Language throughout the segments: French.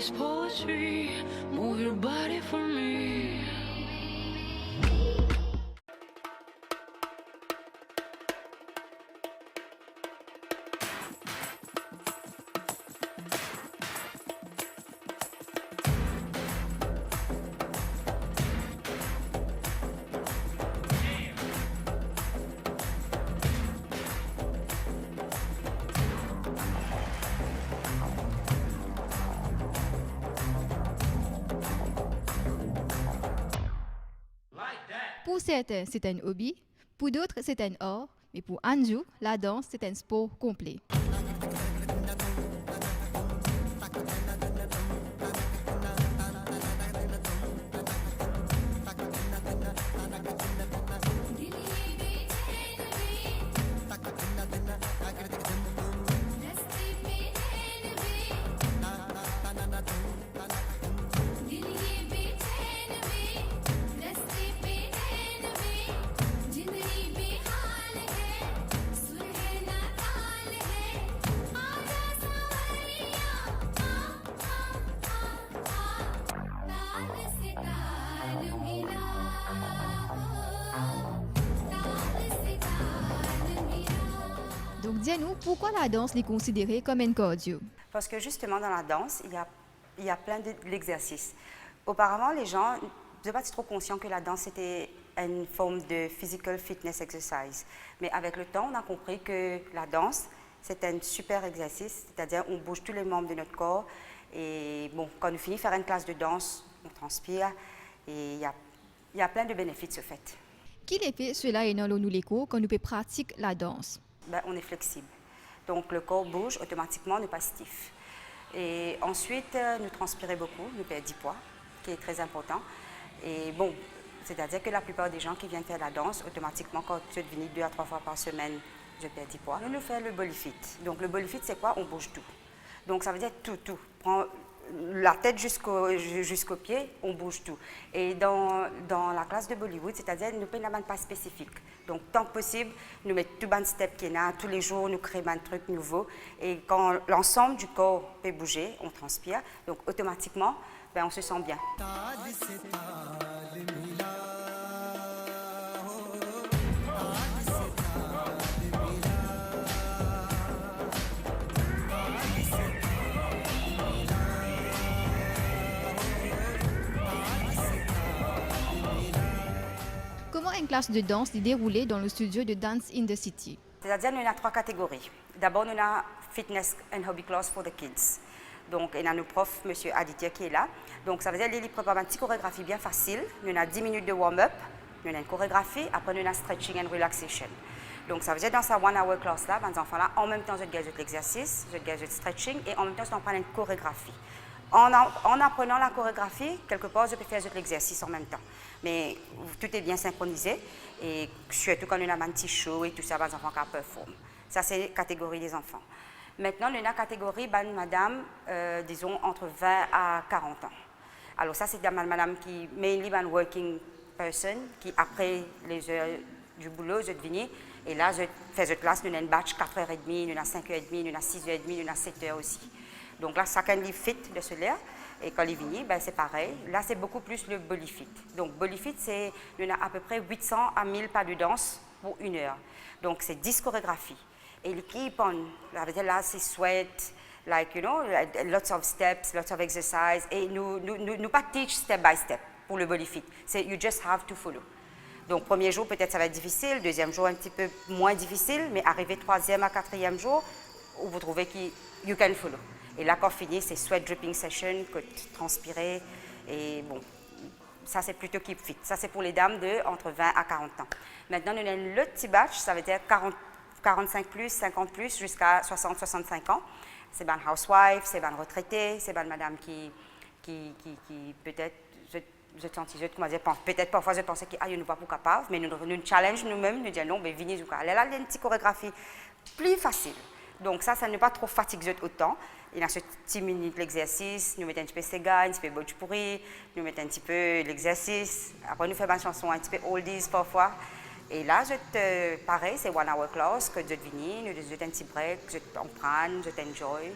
body's poetry. Move your body for me. Pour certains, c'est un hobby, pour d'autres, c'est un art, mais pour Anju, la danse, c'est un sport complet. Donc, dis-nous, pourquoi la danse est considérée comme un cardio? Parce que justement, dans la danse, il y a plein d'exercices. Auparavant, les gens n'étaient pas trop conscients que la danse c'était une forme de physical fitness exercise. Mais avec le temps, on a compris que la danse, c'est un super exercice, c'est-à-dire on bouge tous les membres de notre corps. Et bon, quand on finit de faire une classe de danse, on transpire et il y a plein de bénéfices ce fait. Quel effet cela est dans nous les cours quand nous pratiquons la danse? Ben, on est flexible. Donc le corps bouge automatiquement, on n'est pas stiff. Et ensuite, nous transpirons beaucoup, nous perdons du poids, qui est très important. Et bon, c'est-à-dire que la plupart des gens qui viennent faire la danse, automatiquement, quand tu es venu 2 à 3 fois par semaine, je perds du poids. Nous faisons le body fit. Donc le body fit, c'est quoi? On bouge tout. Donc ça veut dire tout. Prends la tête jusqu'au pied, on bouge tout. Et dans la classe de Bollywood, c'est-à-dire nous ne prenons pas spécifique. Donc tant que possible, nous mettons tout ban step qui est là, tous les jours, nous créons un truc nouveau. Et quand l'ensemble du corps peut bouger, on transpire. Donc automatiquement, ben, on se sent bien. Comment une classe de danse est déroulée dans le studio de Dance in the City? C'est-à-dire nous avons 3 catégories. D'abord, nous avons Fitness and Hobby Class for the Kids. Donc, il y a nos profs, M. Aditya, qui est là. Donc, ça veut dire qu'il prépare une petite chorégraphie bien facile. Nous avons 10 minutes de warm-up, nous avons une chorégraphie, après nous avons stretching and relaxation. Donc, ça veut dire dans sa 1-hour class là, les enfants là, en même temps, je gagne l'exercice, je gagne le stretching et en même temps, je prends une chorégraphie. En apprenant la chorégraphie, quelque part, je peux faire l'exercice en même temps. Mais tout est bien synchronisé et surtout quand on a un petit show et tout ça, les enfants qui performent. Ça, c'est la catégorie des enfants. Maintenant, on a la catégorie, madame, disons, entre 20 à 40 ans. Alors ça, c'est madame qui, mainly une working person, qui après les heures du boulot, je devine, et là, je fais une classe, nous avons une batch 4h30, nous avons 5h30, nous avons 6h30, nous avons 7h aussi. Donc là, chacun est fit de cela. Et quand il vient, ben, c'est pareil. Là, c'est beaucoup plus le body fit. Donc, body fit, c'est on a à peu près 800 à 1000 pas de danse pour 1 heure. Donc, c'est 10 chorégraphies. Et l'équipe, là, c'est sweat, like, you know, lots of steps, lots of exercise. Et nous pas teach step by step pour le body fit. C'est you just have to follow. Donc, premier jour, peut-être ça va être difficile. Deuxième jour, un petit peu moins difficile. Mais arrivé 3e à 4e jour, où vous trouvez que you can follow. Et là, quand fini, c'est sweat dripping session, que tu transpires. Et bon, ça, c'est plutôt keep fit. Ça, c'est pour les dames de entre 20 à 40 ans. Maintenant, nous avons le petit batch, ça veut dire 45 plus, 50 plus, jusqu'à 60, 65 ans. C'est une housewife, c'est une retraitée, c'est une madame qui peut-être, peut-être parfois je pensais qu'il n'y a pas pour capable, mais nous challenge nous-mêmes, nous disons non, mais venez ou quoi. Là, il y a une petite chorégraphie plus facile. Donc ça n'est pas trop fatigué autant. Il y a 10 minutes l'exercice, nous mettons un petit peu Sega, un petit peu Bhojpuri, nous mettons un petit peu l'exercice. Après, nous faisons une chanson un petit peu oldies parfois. Et là, pareil, c'est 1-hour class que je viens, nous faisons un petit break, on prend, je t'enjoy.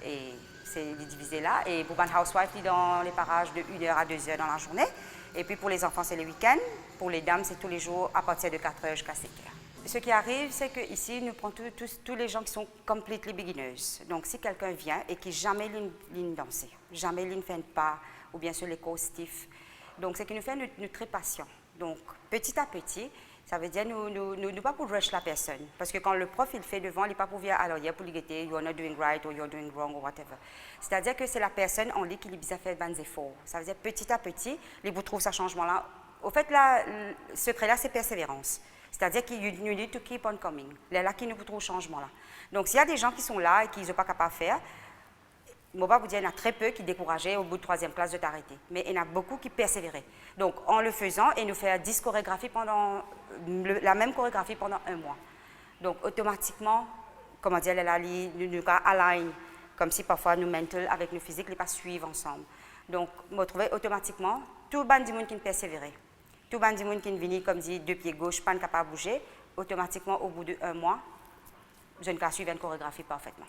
Et c'est divisé là. Et pour une housewife, c'est dans les parages de 1h à 2h dans la journée. Et puis pour les enfants, c'est les week-ends. Pour les dames, c'est tous les jours à partir de 4h jusqu'à 5h. Ce qui arrive, c'est qu'ici, nous prenons tous les gens qui sont completely beginners. Donc, si quelqu'un vient et qui jamais ligne danser, jamais ligne fait pas, ou bien sûr les corps stiff, donc ce qui nous fait, nous très patients. Donc, petit à petit, ça veut dire nous pas pour rush la personne. Parce que quand le prof, il fait devant, il n'est pas pour dire, alors, il y a pour lui guetter, you're not doing right, or you're doing wrong, or whatever. C'est-à-dire que c'est la personne en lui qui lui a fait des efforts. Ça veut dire petit à petit, il vous trouve ce changement-là. Au fait, là, le secret-là, c'est persévérance. C'est-à-dire que you need to keep on coming. C'est là qui nous trouve ce changement-là. Donc, s'il y a des gens qui sont là et qui ne sont pas capables de faire, je ne vais pas vous dire, il y en a très peu qui décourageaient au bout de 3e classe de t'arrêter. Mais il y en a beaucoup qui persévéraient. Donc, en le faisant, et nous faire 10 chorégraphies la même chorégraphie pendant 1 mois. Donc, automatiquement, comment dire, nous align, comme si parfois nous mental avec nos physiques, les pas suivent ensemble. Donc, je me trouvais automatiquement, tout le monde qui persévérait. Tout le monde qui vient, comme dit, 2 pieds gauche, pas capable de bouger, automatiquement, au bout de 1 mois, je ne peux suivre une chorégraphie parfaitement.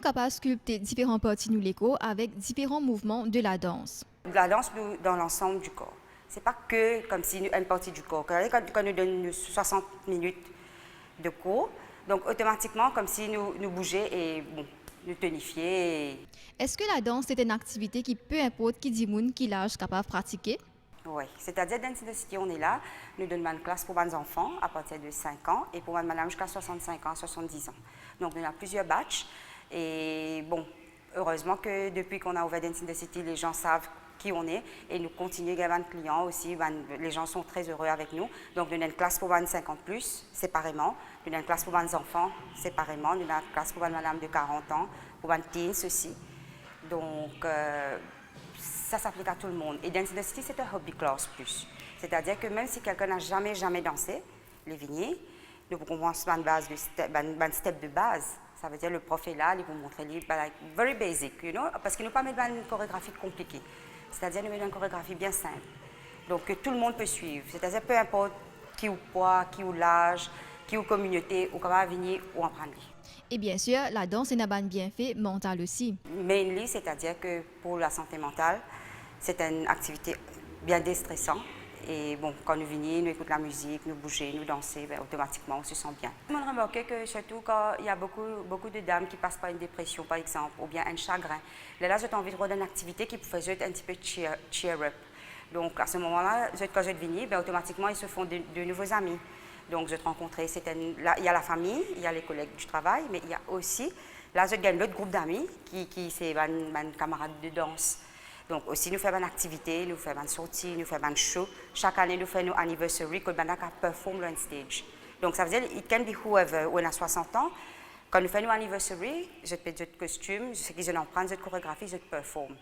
Capable de sculpter différentes parties de l'écho avec différents mouvements de la danse. La danse dans l'ensemble du corps. Ce n'est pas que comme si une partie du corps. Quand nous donnons 60 minutes de cours, donc automatiquement comme si nous bougeons et bon, nous tonifier. Est-ce que la danse est une activité qui, peu importe qui dit moun, qui l'âge capable de pratiquer? Oui, c'est-à-dire dans Dance in the City, on est là, nous donnons une classe pour les enfants à partir de 5 ans et pour madame jusqu'à 65 ans, 70 ans. Donc nous avons plusieurs batchs. Et bon, heureusement que depuis qu'on a ouvert Dance in the City, les gens savent qui on est et nous continuons à avoir des clients aussi. Les gens sont très heureux avec nous. Donc, nous avons une classe pour 50 plus, séparément. Nous avons une classe pour les enfants, séparément. Nous avons une classe pour une madame de 40 ans, pour les teens aussi. Donc, ça s'applique à tout le monde. Et Dance in the City, c'est un hobby class plus. C'est-à-dire que même si quelqu'un n'a jamais dansé, les vignes, nous commençons par une base step de base. Ça veut dire le prof est là, il vous montre les very basic, you know, parce qu'il ne nous pas mettre une chorégraphie compliquée. C'est-à-dire nous mettre une chorégraphie bien simple. Donc que tout le monde peut suivre. C'est-à-dire peu importe qui ou poids, qui ou l'âge, qui ou communauté, ou comment venir ou en prendre. Et bien sûr, la danse est un bienfait mental aussi. Mainly, c'est-à-dire que pour la santé mentale, c'est une activité bien déstressante. Et bon, quand nous venons, nous écoutons la musique, nous bougeons, nous dansons, ben, automatiquement, on se sent bien. On a remarqué que surtout quand il y a beaucoup de dames qui passent par une dépression, par exemple, ou bien un chagrin, là, j'ai envie de regarder une activité qui peut faire un petit peu cheer up. Donc, à ce moment-là, quand je viens, ben, automatiquement, ils se font de nouveaux amis. Donc, je te rencontrais, il y a la famille, il y a les collègues du travail, mais il y a aussi, là, je gagne l'autre groupe d'amis qui c'est mes camarades de danse. Donc aussi, nous faisons une activité, nous faisons une sortie, nous faisons un show. Chaque année, nous faisons nos anniversaries que nous performons on stage. Donc ça veut dire, it can be whoever. On a 60 ans, quand nous faisons nos anniversaries, je te paie de costume, je sais que je en prends de chorégraphie, je te performe.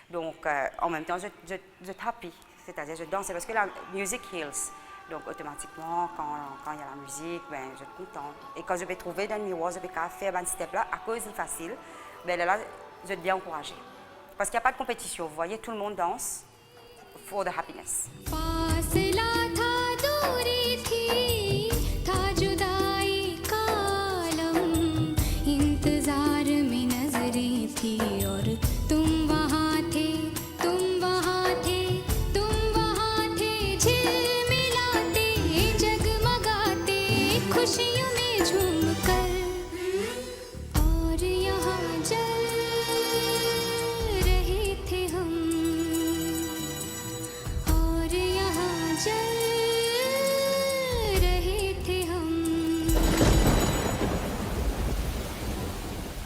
Donc en même temps, je suis happy, c'est-à-dire je danse parce que la music heals. Donc automatiquement, quand il y a la musique, ben, je suis contente. Et quand je vais trouver dans le miroir, je vais faire un step là, à cause c'est facile, ben là, je vais bien encourager. Parce qu'il n'y a pas de compétition, vous voyez, tout le monde danse for the happiness. फासला था दूरी थी था जुदाई का आलम इंतजार में नजरें थी और तुम वहाँ थे तुम वहाँ थे तुम वहाँ थे झिलमिलाते जगमगाते खुशियों में झूमकर और यहाँ जल रहे थे हम और यहाँ जल रहे थे हम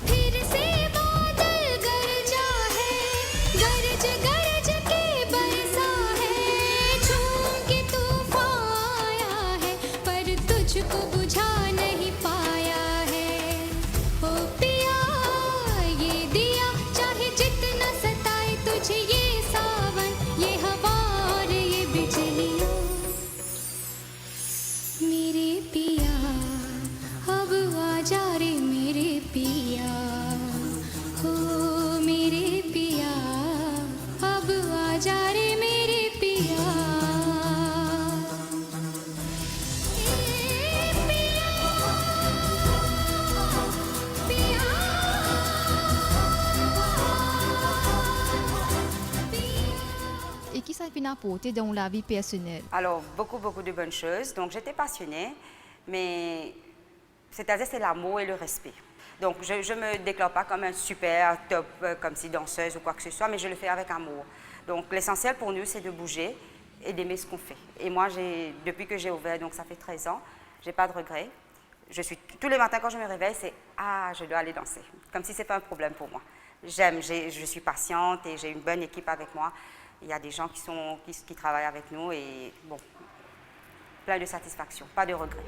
फिर से बादल गरजा है गरज गरज के बरसा है झूम के तूफान आया है पर तुझको बुझा नहीं पाया है ओ पिया ये दिया चाहे जितना सताए तुझे ये सावन ये हवा और ये बिजलियाँ मेरे पिया अब आ जा रे मेरे पिया हो मेरे पिया अब आ जा रे मेरे पिया Et qui ça finit apporter dans la vie personnelle? Alors, beaucoup de bonnes choses. Donc, j'étais passionnée, mais c'est-à-dire c'est l'amour et le respect. Donc, je ne me déclare pas comme un super top, comme si danseuse ou quoi que ce soit, mais je le fais avec amour. Donc, l'essentiel pour nous, c'est de bouger et d'aimer ce qu'on fait. Et moi, depuis que j'ai ouvert, donc ça fait 13 ans, je n'ai pas de regrets. Tous les matins, quand je me réveille, c'est « Ah, je dois aller danser ». Comme si ce n'était pas un problème pour moi. J'aime, je suis patiente et j'ai une bonne équipe avec moi. Il y a des gens qui travaillent avec nous et bon, plein de satisfaction, pas de regrets.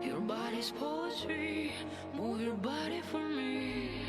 Your body's poetry, move your body for me.